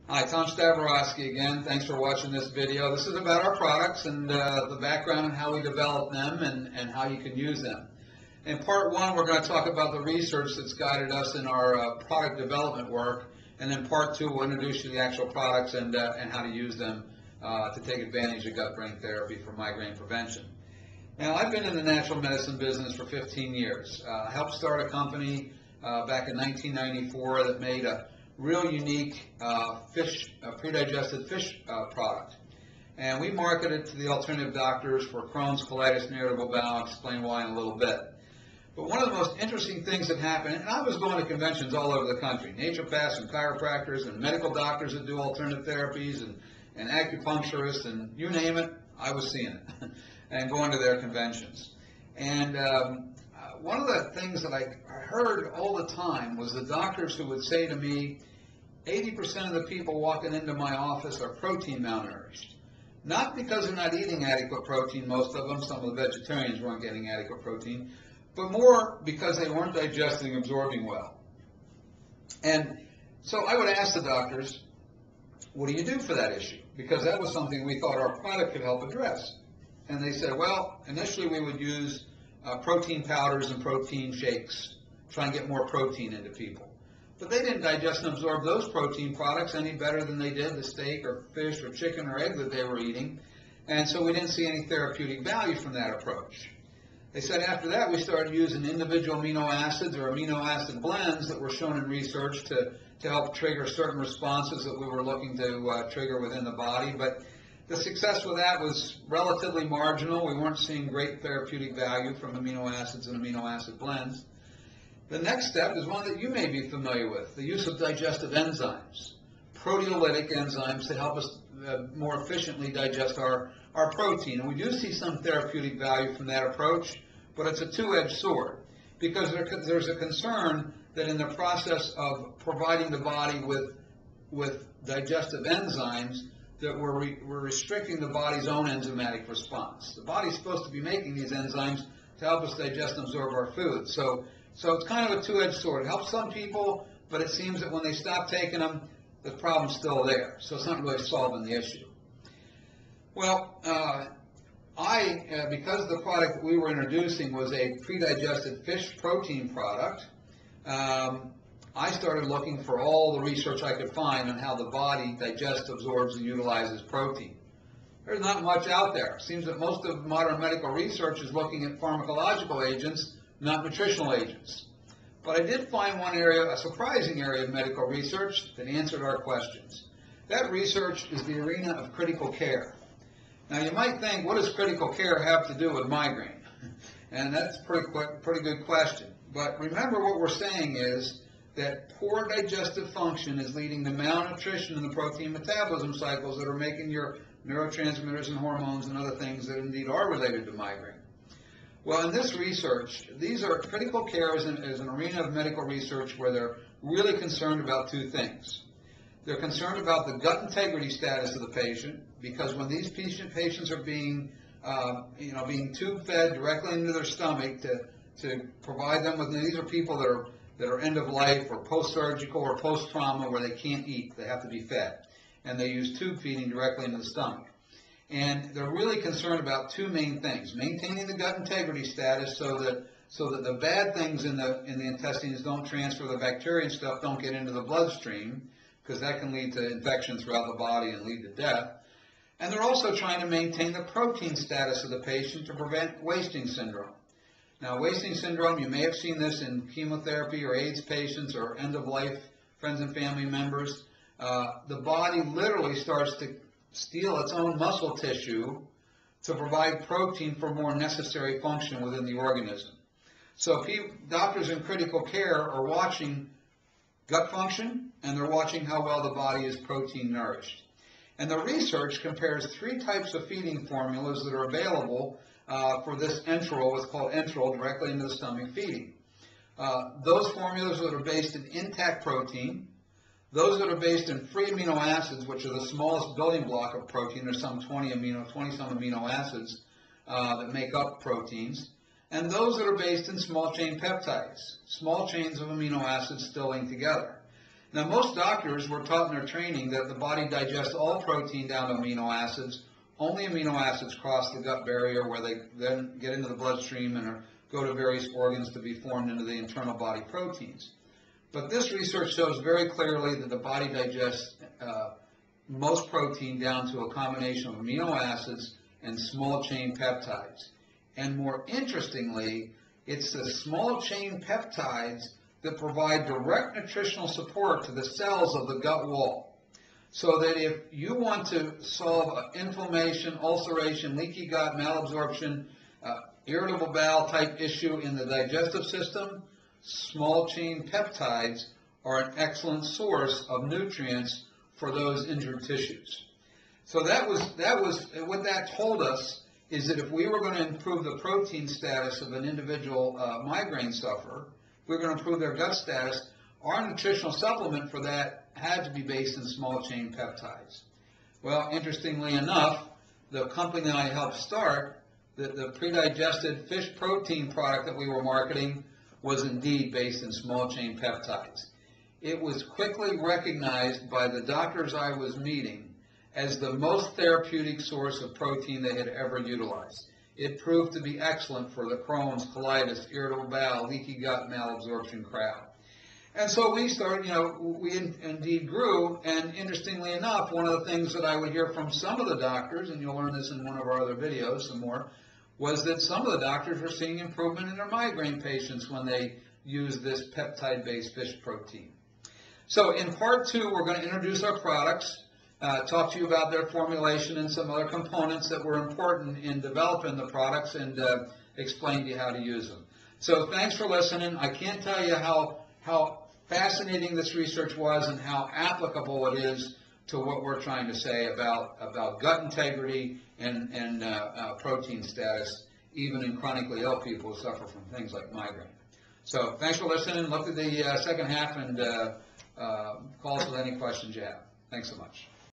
Hi, Tom Stavrowski again. Thanks for watching this video. This is about our products and the background and how we develop them and how you can use them. In part one, we're going to talk about the research that's guided us in our product development work. And in part two, we'll introduce you to the actual products and how to use them to take advantage of gut-brain therapy for migraine prevention. Now, I've been in the natural medicine business for 15 years. I helped start a company back in 1994 that made a real unique pre-digested fish product. And we marketed it to the alternative doctors for Crohn's, colitis, and irritable bowel. I'll explain why in a little bit. But one of the most interesting things that happened, and I was going to conventions all over the country, naturopaths and chiropractors and medical doctors that do alternative therapies and acupuncturists and you name it, I was seeing it and going to their conventions. And one of the things that I heard all the time was the doctors who would say to me, 80% of the people walking into my office are protein malnourished. Not because they're not eating adequate protein, most of them, some of the vegetarians weren't getting adequate protein, but more because they weren't digesting and absorbing well. And so I would ask the doctors, what do you do for that issue? Because that was something we thought our product could help address. And they said, well, initially we would use protein powders and protein shakes, try and get more protein into people. But they didn't digest and absorb those protein products any better than they did the steak or fish or chicken or egg that they were eating. And so we didn't see any therapeutic value from that approach. They said after that we started using individual amino acids or amino acid blends that were shown in research to help trigger certain responses that we were looking to trigger within the body. But the success with that was relatively marginal. We weren't seeing great therapeutic value from amino acids and amino acid blends. The next step is one that you may be familiar with, the use of digestive enzymes, proteolytic enzymes to help us more efficiently digest our protein. And we do see some therapeutic value from that approach, but it's a two-edged sword because there's a concern that in the process of providing the body with digestive enzymes, that we're restricting the body's own enzymatic response. The body's supposed to be making these enzymes to help us digest and absorb our food. So it's kind of a two-edged sword. It helps some people, but it seems that when they stop taking them, the problem's still there. So it's not really solving the issue. Well, because the product that we were introducing was a pre-digested fish protein product, I started looking for all the research I could find on how the body digests, absorbs, and utilizes protein. There's not much out there. It seems that most of modern medical research is looking at pharmacological agents, not nutritional agents. But I did find one area, a surprising area of medical research that answered our questions. That research is the arena of critical care. Now you might think, what does critical care have to do with migraine? And that's a pretty good question. But remember what we're saying is that poor digestive function is leading to malnutrition in the protein metabolism cycles that are making your neurotransmitters and hormones and other things that indeed are related to migraine. Well, in this research, these are critical care as an arena of medical research where they're really concerned about two things. They're concerned about the gut integrity status of the patient, because when these patients are being tube fed directly into their stomach to provide them with, these are people that are end of life or post-surgical or post-trauma where they can't eat, they have to be fed. And they use tube feeding directly into the stomach. And they're really concerned about two main things: maintaining the gut integrity status so that the bad things in the intestines don't transfer, the bacteria and stuff don't get into the bloodstream, because that can lead to infection throughout the body and lead to death. And they're also trying to maintain the protein status of the patient to prevent wasting syndrome. Now, wasting syndrome, you may have seen this in chemotherapy or AIDS patients or end-of-life friends and family members. The body literally starts to steal its own muscle tissue to provide protein for more necessary function within the organism. So doctors in critical care are watching gut function, and they're watching how well the body is protein nourished. And the research compares three types of feeding formulas that are available for this enteral, what's called enteral, directly into the stomach feeding. Those formulas that are based in intact protein, those that are based in free amino acids, which are the smallest building block of protein. There's some 20-some amino acids that make up proteins. And those that are based in small chain peptides, small chains of amino acids still linked together. Now, most doctors were taught in their training that the body digests all protein down to amino acids. Only amino acids cross the gut barrier where they then get into the bloodstream and go to various organs to be formed into the internal body proteins. But this research shows very clearly that the body digests most protein down to a combination of amino acids and small chain peptides. And more interestingly, it's the small chain peptides that provide direct nutritional support to the cells of the gut wall. So that if you want to solve inflammation, ulceration, leaky gut, malabsorption, irritable bowel type issue in the digestive system, small chain peptides are an excellent source of nutrients for those injured tissues. So that was what that told us, is that if we were going to improve the protein status of an individual migraine sufferer, if we were going to improve their gut status, our nutritional supplement for that had to be based in small chain peptides. Well, interestingly enough, the company that I helped start, the pre-digested fish protein product that we were marketing, was indeed based in small chain peptides. It was quickly recognized by the doctors I was meeting as the most therapeutic source of protein they had ever utilized. It proved to be excellent for the Crohn's, colitis, irritable bowel, leaky gut, malabsorption crowd. And so we started, we indeed grew, and interestingly enough, one of the things that I would hear from some of the doctors, and you'll learn this in one of our other videos some more, was that some of the doctors were seeing improvement in their migraine patients when they used this peptide-based fish protein. So in part 2, we're going to introduce our products, talk to you about their formulation and some other components that were important in developing the products, and explain to you how to use them. So thanks for listening. I can't tell you how fascinating this research was and how applicable it is to what we're trying to say about gut integrity and protein status, even in chronically ill people who suffer from things like migraine. So thanks for listening. Look at the second half and call us with any questions you have. Thanks so much.